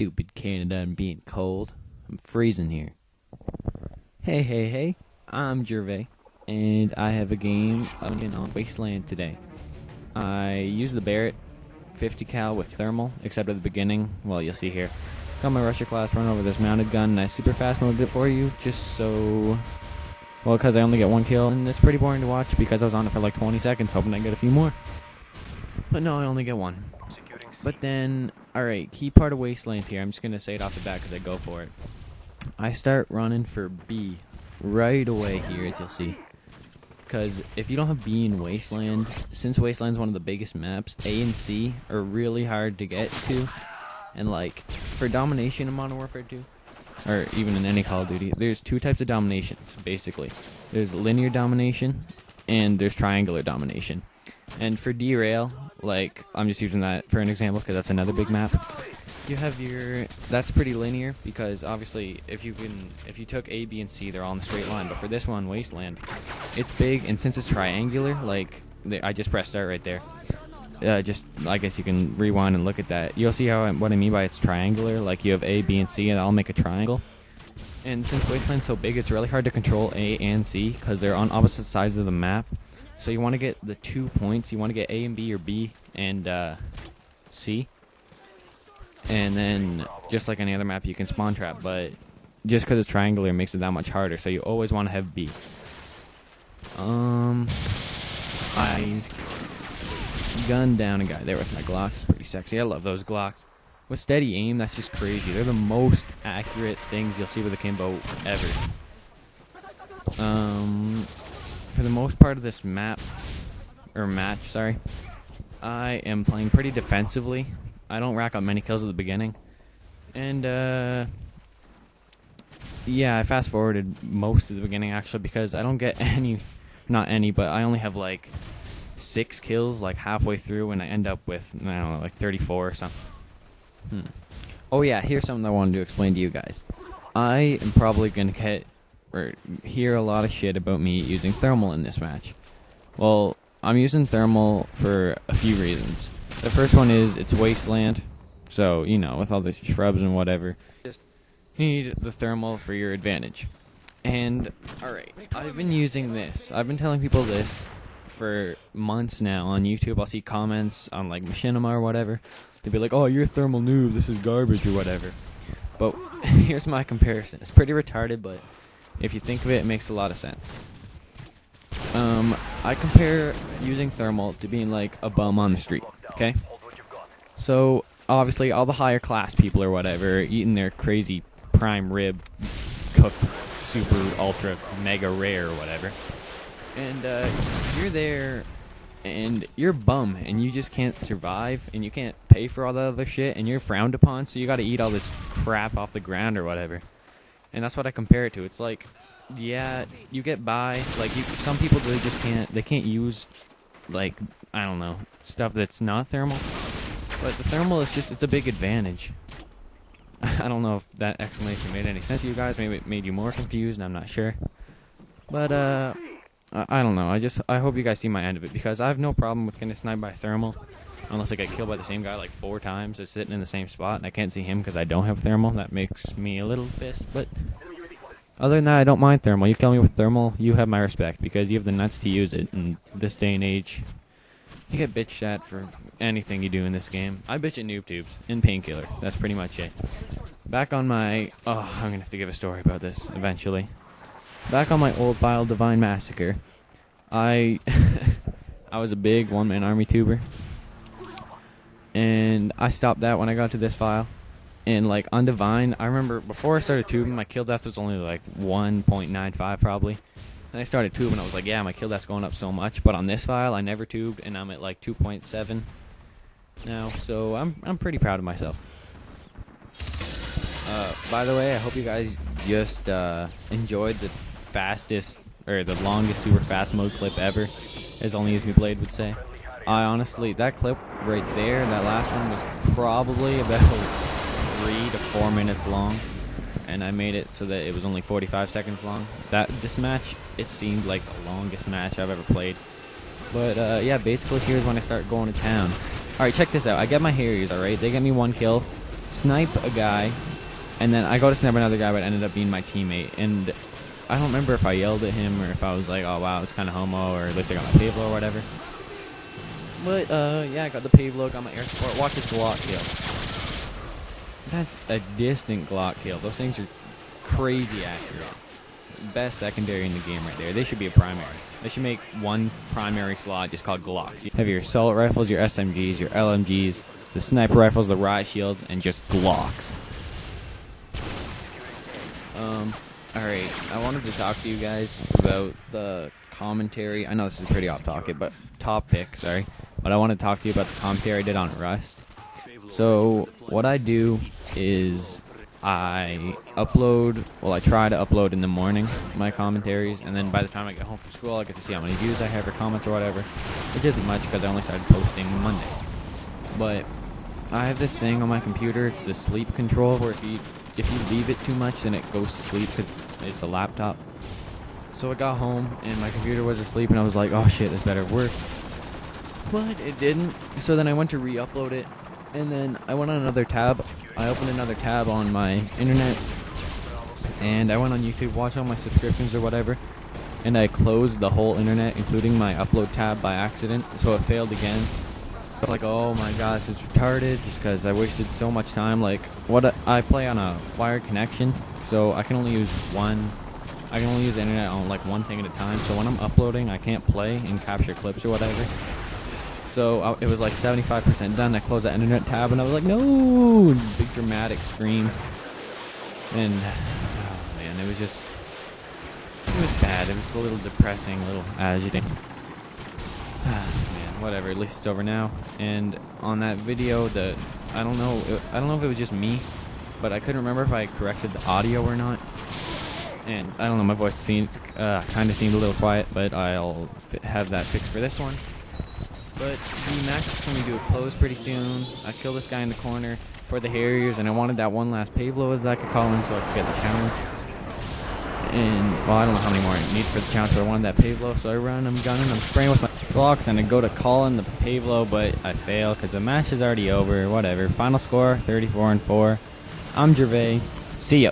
stupid Canada and being cold. I'm freezing here. Hey, I'm Jurvay, and I have a game on Wasteland today. I use the Barrett 50cal with thermal, except at the beginning. Well, you'll see here. Got my Rusher class, run over this mounted gun, and I super fast moded it for you, just so... Well, because I only get one kill, and it's pretty boring to watch because I was on it for like 20 seconds, hoping I'd get a few more. But no, I only get one. But then, alright, key part of Wasteland here, I'm just going to say it off the bat because I go for it. I start running for B right away here, as you'll see. Because if you don't have B in Wasteland, since Wasteland's one of the biggest maps, A and C are really hard to get to. And like, for Domination in Modern Warfare 2, or even in any Call of Duty, there's two types of dominations, basically. There's linear domination, and there's triangular domination. And for derail, like, I'm just using that for an example because that's another big map. You have your, that's pretty linear because obviously if you took A, B, and C, they're all in a straight line. But for this one, Wasteland, it's big, and since it's triangular, like, I just pressed start right there. I guess you can rewind and look at that. You'll see what I mean by it's triangular. Like, you have A, B, and C, and I'll make a triangle. And since Wasteland's so big, it's really hard to control A and C because they're on opposite sides of the map. So you want to get the 2 points. You want to get A and B, or B and C. And then, just like any other map, you can spawn trap. But just because it's triangular makes it that much harder. So you always want to have B. I gunned down a guy there with my Glocks. Pretty sexy. I love those Glocks. With steady aim, that's just crazy. They're the most accurate things you'll see with Akimbo ever. For the most part of this match, I am playing pretty defensively. I don't rack up many kills at the beginning. And, yeah, I fast-forwarded most of the beginning, actually, because I don't get not any, but I only have, like, 6 kills, like, halfway through, and I end up with, I don't know, like, 34 or something. Oh, yeah, here's something I wanted to explain to you guys. I am probably going to hear a lot of shit about me using thermal in this match. Well, I'm using thermal for a few reasons. The first one is it's Wasteland, so, you know, with all the shrubs and whatever, you need the thermal for your advantage. And, alright, I've been using this. I've been telling people this for months now on YouTube. I'll see comments on, like, Machinima or whatever. They'll be like, oh, you're a thermal noob, this is garbage or whatever. But here's my comparison. It's pretty retarded, but if you think of it, it makes a lot of sense. I compare using thermal to being like a bum on the street, okay? So, obviously, all the higher class people or whatever eating their crazy prime rib, cooked super ultra mega rare or whatever. And you're there, and you're a bum, and you just can't survive, and you can't pay for all that other shit, and you're frowned upon, so you gotta eat all this crap off the ground or whatever. And that's what I compare it to. It's like, yeah, you get by. Like, some people, they can't use, like, I don't know, stuff that's not thermal. But the thermal is just, it's a big advantage. I don't know if that explanation made any sense to you guys. Maybe it made you more confused, I'm not sure. But, I don't know. I hope you guys see my end of it, because I have no problem with getting sniped by thermal. Unless I get killed by the same guy like 4 times. It's sitting in the same spot, and I can't see him because I don't have thermal. That makes me a little pissed, but other than that, I don't mind thermal. You kill me with thermal, you have my respect, because you have the nuts to use it. In this day and age, you get bitched at for anything you do in this game. I bitch at noob tubes and painkiller. That's pretty much it. Back on my... Oh, I'm going to have to give a story about this eventually. Back on my old file, Divine Massacre, I was a big one-man army tuber. And I stopped that when I got to this file. And, like, on Divine, I remember before I started tubing, my kill death was only, like, 1.95 probably. Then I started tubing, I was like, yeah, my kill death's going up so much. But on this file, I never tubed, and I'm at, like, 2.7 now. So I'm pretty proud of myself. By the way, I hope you guys just enjoyed the fastest, or the longest super fast mode clip ever, as only if you played would say. I honestly, that clip right there, that last one was probably about 3 to 4 minutes long, and I made it so that it was only 45 seconds long. This match, it seemed like the longest match I've ever played. But yeah, basically here's when I start going to town. Alright, check this out. I get my Harriers, alright? They get me 1 kill. snipe a guy, and then I go to snipe another guy, but it ended up being my teammate. And I don't remember if I yelled at him or if I was like, oh wow, it's kind of homo, or at least I got my Pave or whatever. But yeah, I got the Pave, got my air support. Watch this Glock kill. That's a distant Glock kill. Those things are crazy accurate. Best secondary in the game right there. They should be a primary. They should make one primary slot just called Glocks. You have your assault rifles, your SMGs, your LMGs, the sniper rifles, the riot shield, and just Glocks. Alright, I wanted to talk to you guys about the commentary. I know this is pretty off topic, but sorry. But I want to talk to you about the commentary I did on Rust. So, what I do is I upload, well, I try to upload in the morning my commentaries, and then by the time I get home from school, I get to see how many views I have or comments or whatever, which isn't much because I only started posting Monday. But I have this thing on my computer, it's the sleep control, where if you leave it too much, then it goes to sleep because it's a laptop. So I got home, and my computer was asleep, and I was like, oh shit, this better work. But it didn't, so then I went to re-upload it, and then I went on another tab. I opened another tab on my internet, and I went on YouTube, watched all my subscriptions or whatever, and I closed the whole internet, including my upload tab, by accident, so it failed again. I was like, oh my god, this is retarded, just because I wasted so much time. Like, I play on a wired connection, so I can only use the internet on like one thing at a time, so when I'm uploading, I can't play and capture clips or whatever. So it was like 75% done. I closed that internet tab, and I was like, no! Big dramatic scream. And, oh man, it was bad. It was a little depressing, a little agitating. Man, whatever. At least it's over now. And on that video, I don't know if it was just me, but I couldn't remember if I corrected the audio or not. And I don't know, my voice kind of seemed a little quiet, but I'll have that fixed for this one. But the match is going to do a close pretty soon. I killed this guy in the corner for the Harriers, and I wanted that one last Pave that I could call in so I could get the challenge. And, well, I don't know how many more I need for the challenge, but I wanted that Pave, so I run, I'm gunning, I'm spraying with my Glocks, and I go to call in the Pave, but I fail because the match is already over, whatever. Final score, 34-4. I'm Jurvay. See ya.